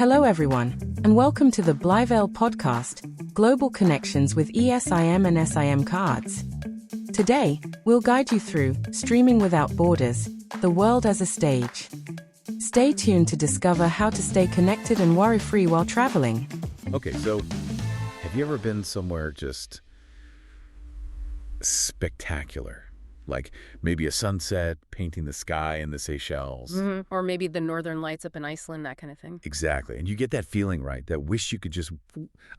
Hello everyone, and welcome to the Blyvale podcast, Global Connections with eSIM and SIM cards. Today, we'll guide you through Streaming Without Borders, the world as a stage. Stay tuned to discover how to stay connected and worry-free while traveling. Okay, so have you ever been somewhere just spectacular? Like maybe a sunset painting the sky in the Seychelles. Or maybe the northern lights up in Iceland, that kind of thing. Exactly. And you get that feeling, right? That wish you could just,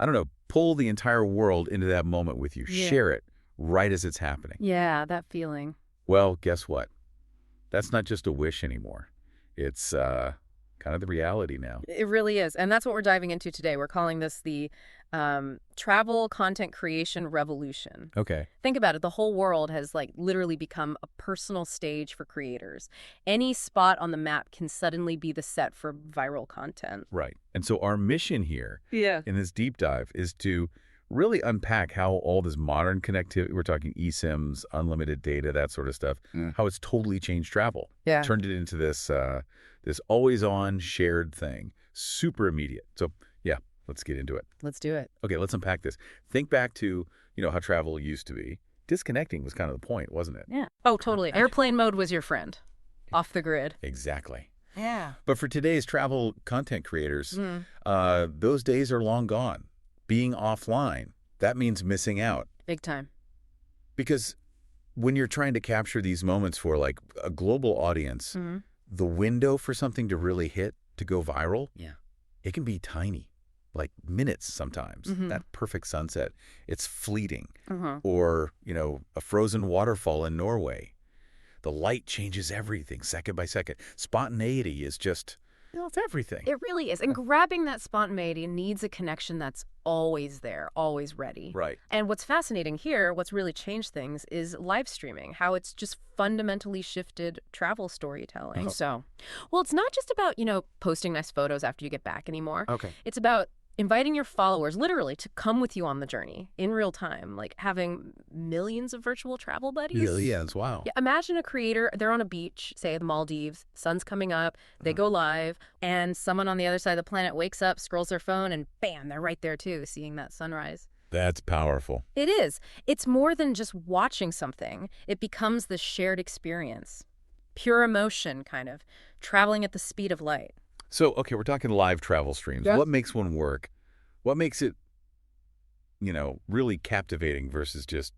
I don't know, pull the entire world into that moment with you. Yeah. Share it right as it's happening. Yeah, that feeling. Well, guess what? That's not just a wish anymore. It's kind of the reality now. It really is. And that's what we're diving into today. We're calling this the travel content creation revolution. Okay. Think about it. The whole world has literally become a personal stage for creators. Any spot on the map can suddenly be the set for viral content. Right. And so our mission here in this deep dive is to really unpack how all this modern connectivity, we're talking eSIMs, unlimited data, that sort of stuff, how it's totally changed travel. Yeah. Turned it into this this always-on shared thing, super immediate. So yeah, let's get into it. Let's do it. Okay, let's unpack this. Think back to, how travel used to be. Disconnecting was kind of the point, wasn't it? Yeah. Oh, totally. Airplane mode was your friend. Off the grid. Exactly. Yeah. But for today's travel content creators, those days are long gone. Being offline, that means missing out. Big time. Because when you're trying to capture these moments for a global audience, the window for something to really hit, to go viral, it can be tiny, like minutes sometimes. That perfect sunset, it's fleeting. Or, a frozen waterfall in Norway. The light changes everything second by second. Spontaneity is just, it's everything. It really is. And grabbing that spontaneity needs a connection that's always there, always ready. Right. And what's fascinating here, what's really changed things, is live streaming, how it's just fundamentally shifted travel storytelling. Well, it's not just about, posting nice photos after you get back anymore. Okay. It's about inviting your followers, literally, to come with you on the journey in real time, like having millions of virtual travel buddies. Millions, wow. Yeah, imagine a creator, they're on a beach, say the Maldives, sun's coming up, they go live, and someone on the other side of the planet wakes up, scrolls their phone, and bam, they're right there too, seeing that sunrise. That's powerful. It is. It's more than just watching something. It becomes the shared experience. Pure emotion, kind of, traveling at the speed of light. So, okay, we're talking live travel streams. Yeah. What makes one work? What makes it, really captivating versus just,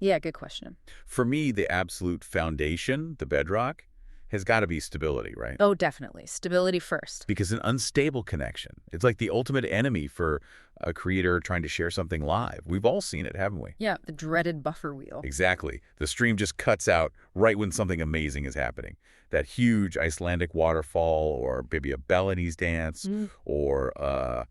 Yeah, good question. For me, the absolute foundation, the bedrock, has got to be stability, right? Oh, definitely. Stability first. Because an unstable connection, it's like the ultimate enemy for a creator trying to share something live. We've all seen it, haven't we? Yeah, the dreaded buffer wheel. Exactly. The stream just cuts out right when something amazing is happening. That huge Icelandic waterfall, or maybe a Balinese dance, or a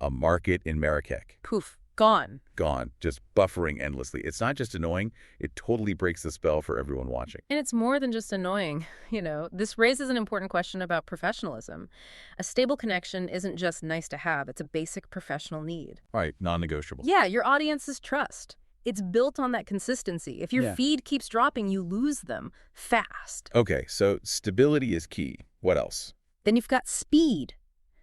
market in Marrakech. Poof, gone. Gone, just buffering endlessly. It's not just annoying, it totally breaks the spell for everyone watching. And it's more than just annoying. This raises an important question about professionalism. A stable connection isn't just nice to have, it's a basic professional need. Right, non-negotiable. Yeah, your audience's trust. It's built on that consistency. If your feed keeps dropping, you lose them fast. Okay, so stability is key. What else? Then you've got speed.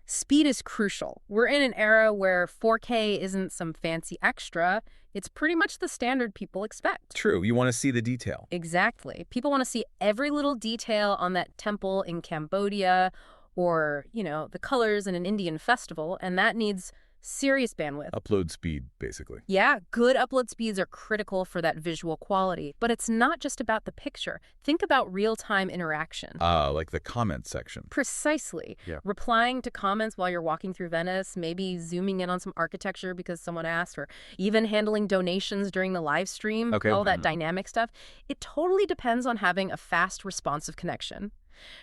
Speed is crucial. We're in an era where 4K isn't some fancy extra. It's pretty much the standard people expect. True, you want to see the detail. Exactly. People want to see every little detail on that temple in Cambodia, or, the colors in an Indian festival, and that needs serious bandwidth. Upload speed, basically. Yeah, good upload speeds are critical for that visual quality. But it's not just about the picture. Think about real-time interaction. Like the comment section. Precisely. Yeah. Replying to comments while you're walking through Venice, maybe zooming in on some architecture because someone asked, or even handling donations during the live stream, all that dynamic stuff. It totally depends on having a fast, responsive connection.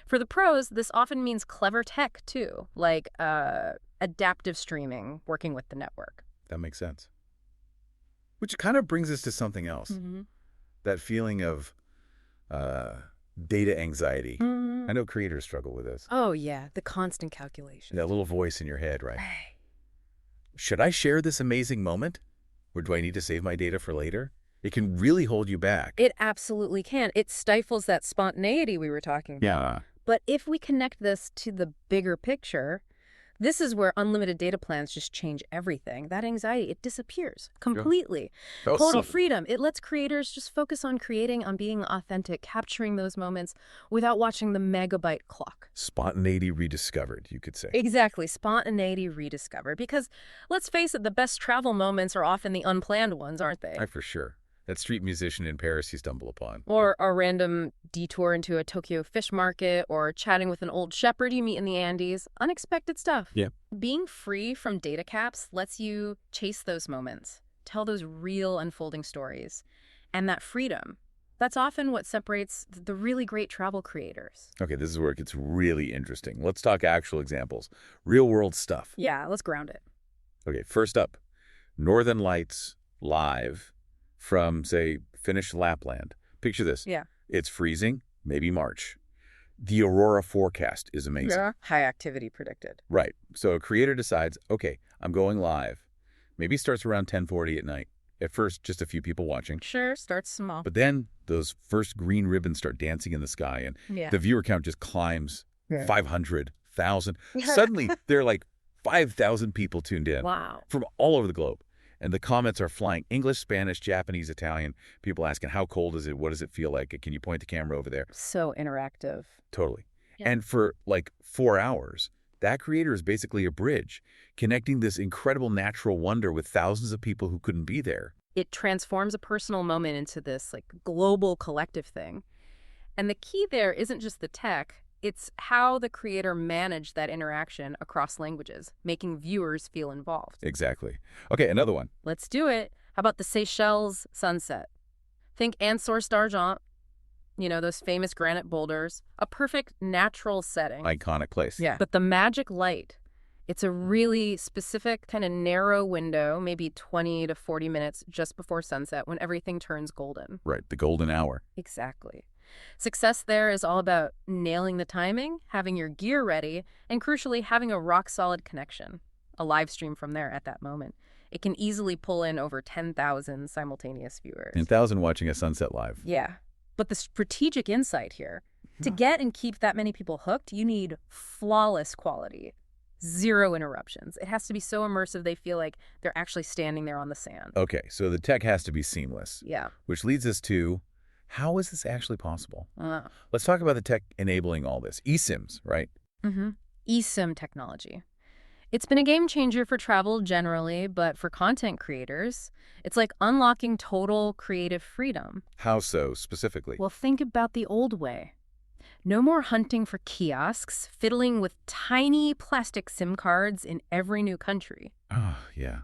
For the pros, this often means clever tech, too, like adaptive streaming, working with the network. That makes sense. Which kind of brings us to something else. That feeling of data anxiety. I know creators struggle with this. Oh, yeah, the constant calculation. That little voice in your head, right? Should I share this amazing moment? Or do I need to save my data for later? It can really hold you back. It absolutely can. It stifles that spontaneity we were talking about. Yeah. But if we connect this to the bigger picture, this is where unlimited data plans just change everything. That anxiety, it disappears completely. Yeah. Total freedom. It lets creators just focus on creating, on being authentic, capturing those moments without watching the megabyte clock. Spontaneity rediscovered, you could say. Exactly. Spontaneity rediscovered. Because let's face it, the best travel moments are often the unplanned ones, aren't they? For sure. That street musician in Paris you stumble upon. Or a random detour into a Tokyo fish market, or chatting with an old shepherd you meet in the Andes. Unexpected stuff. Yeah. Being free from data caps lets you chase those moments, tell those real unfolding stories. And that freedom, that's often what separates the really great travel creators. Okay, this is where it gets really interesting. Let's talk actual examples. Real-world stuff. Yeah, let's ground it. Okay, first up, Northern Lights live from, say, Finnish Lapland. Picture this. Yeah. It's freezing, maybe March. The aurora forecast is amazing. Yeah. High activity predicted. Right. So a creator decides, okay, I'm going live. Maybe it starts around 10:40 at night. At first, just a few people watching. Sure, starts small. But then those first green ribbons start dancing in the sky, and the viewer count just climbs 500,000. Suddenly, there are like 5,000 people tuned in. Wow. From all over the globe. And the comments are flying. English, Spanish, Japanese, Italian. People asking, how cold is it? What does it feel like? Can you point the camera over there? So interactive. Totally. Yeah. And for like 4 hours, that creator is basically a bridge, connecting this incredible natural wonder with thousands of people who couldn't be there. It transforms a personal moment into this like global collective thing. And the key there isn't just the tech, it's how the creator managed that interaction across languages, making viewers feel involved. Exactly. Okay, another one. Let's do it. How about the Seychelles sunset? Think Anse d'Argent, you know, those famous granite boulders, a perfect natural setting. Iconic place. Yeah. But the magic light, it's a really specific kind of narrow window, maybe 20 to 40 minutes just before sunset when everything turns golden. Right, the golden hour. Exactly. Success there is all about nailing the timing, having your gear ready, and crucially, having a rock-solid connection, a live stream from there at that moment. It can easily pull in over 10,000 simultaneous viewers. 10,000 watching a sunset live. Yeah. But the strategic insight here, to get and keep that many people hooked, you need flawless quality, 0 interruptions. It has to be so immersive they feel like they're actually standing there on the sand. Okay, so the tech has to be seamless. Yeah. Which leads us to, how is this actually possible? Let's talk about the tech enabling all this. eSIMs, right? eSIM technology. It's been a game changer for travel generally, but for content creators, it's like unlocking total creative freedom. How so, specifically? Well, think about the old way. No more hunting for kiosks, fiddling with tiny plastic SIM cards in every new country. Oh, yeah.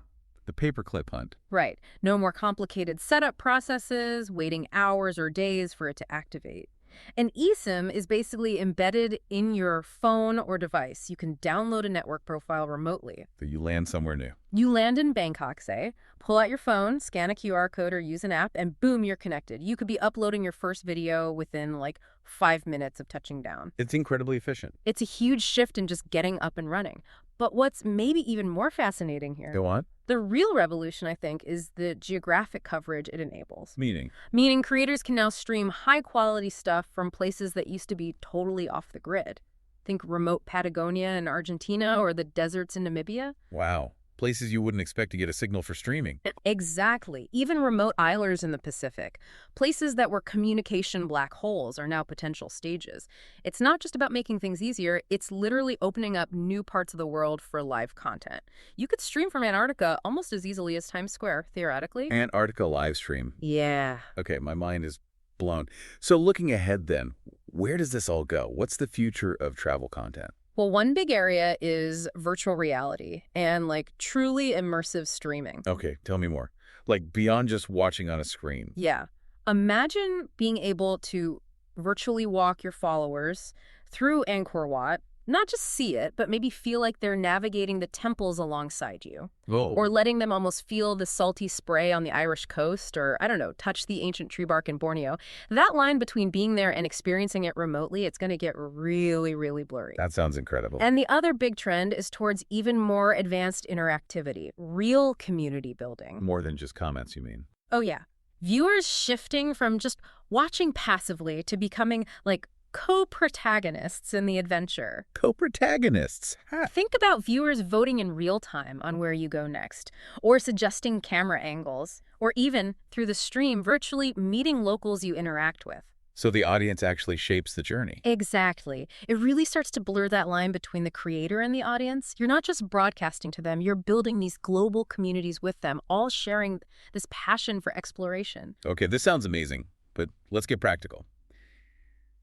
The paperclip hunt. Right. No more complicated setup processes, waiting hours or days for it to activate. An eSIM is basically embedded in your phone or device. You can download a network profile remotely. So you land somewhere new. You land in Bangkok, say, pull out your phone, scan a QR code or use an app, and boom, you're connected. You could be uploading your first video within like 5 minutes of touching down. It's incredibly efficient. It's a huge shift in just getting up and running. But what's maybe even more fascinating here, Go on. the real revolution, I think, is the geographic coverage it enables. Meaning? Meaning creators can now stream high-quality stuff from places that used to be totally off the grid. Think remote Patagonia in Argentina or the deserts in Namibia. Wow. Places you wouldn't expect to get a signal for streaming. Exactly. Even remote islers in the Pacific. Places that were communication black holes are now potential stages. It's not just about making things easier, it's literally opening up new parts of the world for live content. You could stream from Antarctica almost as easily as Times Square, theoretically. Antarctica live stream. Yeah. Okay, my mind is blown. So looking ahead then, where does this all go? What's the future of travel content? Well, one big area is virtual reality and like truly immersive streaming. Okay, tell me more. Like beyond just watching on a screen. Yeah. Imagine being able to virtually walk your followers through Angkor Wat, not just see it, but maybe feel like they're navigating the temples alongside you. Oh. Or letting them almost feel the salty spray on the Irish coast, or, I don't know, touch the ancient tree bark in Borneo. That line between being there and experiencing it remotely, it's going to get really, really blurry. That sounds incredible. And the other big trend is towards even more advanced interactivity, real community building. More than just comments, you mean? Oh, yeah. Viewers shifting from just watching passively to becoming, like, co-protagonists in the adventure. Co-protagonists? Ha. Think about viewers voting in real time on where you go next, or suggesting camera angles, or even, through the stream, virtually meeting locals you interact with. So the audience actually shapes the journey. Exactly. It really starts to blur that line between the creator and the audience. You're not just broadcasting to them, you're building these global communities with them, all sharing this passion for exploration. Okay, this sounds amazing, but let's get practical.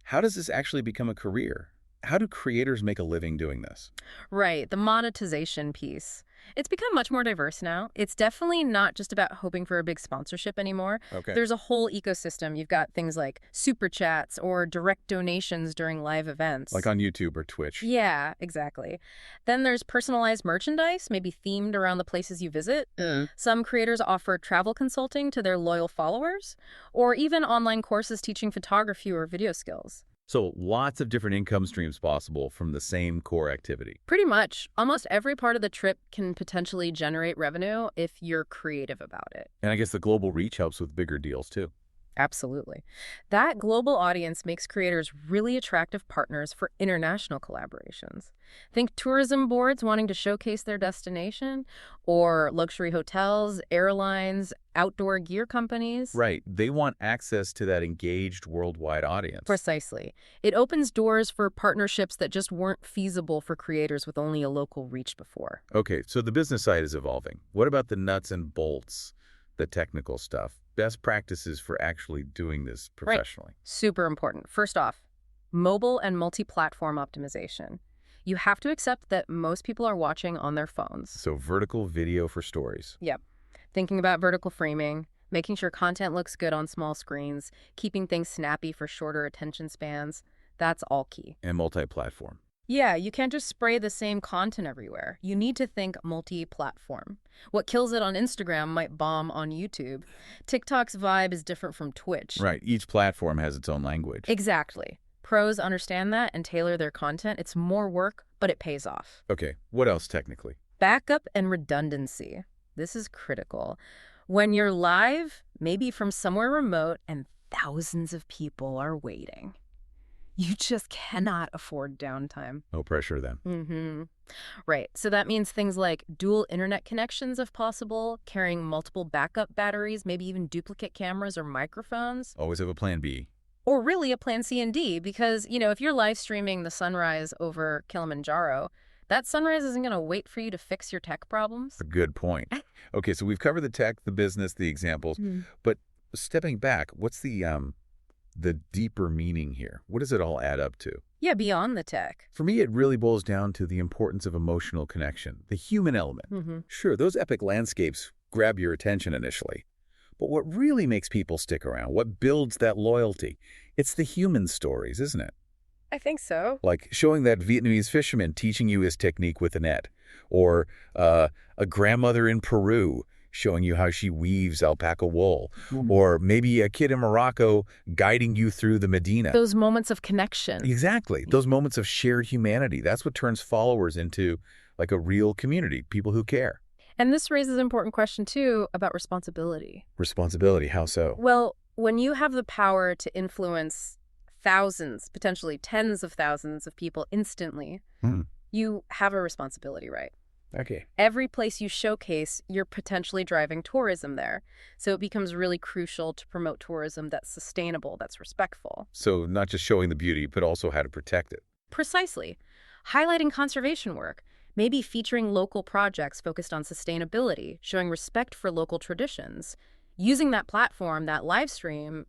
How does this actually become a career? How do creators make a living doing this? Right, the monetization piece. It's become much more diverse now. It's definitely not just about hoping for a big sponsorship anymore. Okay. There's a whole ecosystem. You've got things like super chats or direct donations during live events. Like on YouTube or Twitch. Yeah, exactly. Then there's personalized merchandise, maybe themed around the places you visit. Some creators offer travel consulting to their loyal followers, or even online courses teaching photography or video skills. So lots of different income streams possible from the same core activity. Pretty much. Almost every part of the trip can potentially generate revenue if you're creative about it. And I guess the global reach helps with bigger deals too. Absolutely. That global audience makes creators really attractive partners for international collaborations. Think tourism boards wanting to showcase their destination, or luxury hotels, airlines, outdoor gear companies. Right. They want access to that engaged worldwide audience. Precisely. It opens doors for partnerships that just weren't feasible for creators with only a local reach before. Okay, so the business side is evolving. What about the nuts and bolts, the technical stuff? Best practices for actually doing this professionally. Right. Super important. First off, mobile and multi-platform optimization. You have to accept that most people are watching on their phones. So vertical video for stories. Yep. Thinking about vertical framing, making sure content looks good on small screens, keeping things snappy for shorter attention spans, that's all key. And multi-platform. Yeah, you can't just spray the same content everywhere. You need to think multi-platform. What kills it on Instagram might bomb on YouTube. TikTok's vibe is different from Twitch. Right. Each platform has its own language. Exactly. Pros understand that and tailor their content. It's more work, but it pays off. Okay. What else technically? Backup and redundancy. This is critical. When you're live, maybe from somewhere remote, and thousands of people are waiting, you just cannot afford downtime. No pressure then. Right. So that means things like dual internet connections if possible, carrying multiple backup batteries, maybe even duplicate cameras or microphones. Always have a plan B. Or really a plan C and D, because, if you're live streaming the sunrise over Kilimanjaro, that sunrise isn't going to wait for you to fix your tech problems. A good point. Okay, so we've covered the tech, the business, the examples, but stepping back, what's the deeper meaning here? What does it all add up to? Yeah, beyond the tech. For me, it really boils down to the importance of emotional connection, the human element. Sure, those epic landscapes grab your attention initially. But what really makes people stick around, what builds that loyalty, it's the human stories, isn't it? I think so. Like showing that Vietnamese fisherman teaching you his technique with a net, or a grandmother in Peru showing you how she weaves alpaca wool, or maybe a kid in Morocco guiding you through the Medina. Those moments of connection. Exactly. Those moments of shared humanity. That's what turns followers into like a real community, people who care. And this raises an important question, too, about responsibility. Responsibility, how so? Well, when you have the power to influence thousands, potentially tens of thousands of people instantly, you have a responsibility, right? Okay. Every place you showcase, you're potentially driving tourism there. So it becomes really crucial to promote tourism that's sustainable, that's respectful. So not just showing the beauty, but also how to protect it. Precisely. Highlighting conservation work, maybe featuring local projects focused on sustainability, showing respect for local traditions, using that platform, that live stream,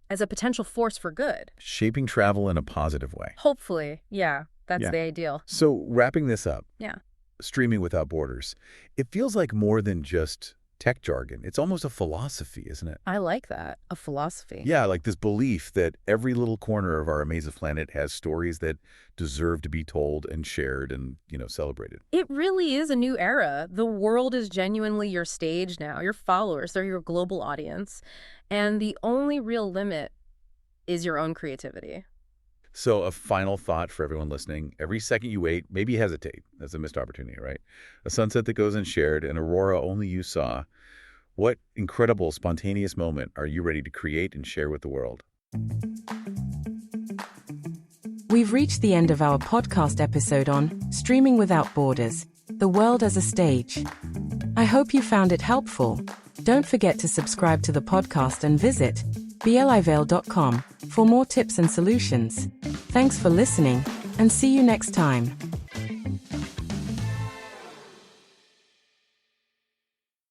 as a potential force for good. Shaping travel in a positive way. Hopefully, yeah, that's the ideal. So wrapping this up. Yeah. Streaming without borders. It feels like more than just tech jargon. It's almost a philosophy, isn't it? I like that, a philosophy. Yeah, like this belief that every little corner of our amazing planet has stories that deserve to be told and shared and, celebrated. It really is a new era. The world is genuinely your stage now. Your followers, they're your global audience. And the only real limit is your own creativity. So a final thought for everyone listening. Every second you wait, maybe hesitate. That's a missed opportunity, right? A sunset that goes unshared, an aurora only you saw. What incredible, spontaneous moment are you ready to create and share with the world? We've reached the end of our podcast episode on Streaming Without Borders, the world as a stage. I hope you found it helpful. Don't forget to subscribe to the podcast and visit bliveil.com for more tips and solutions. Thanks for listening, and see you next time.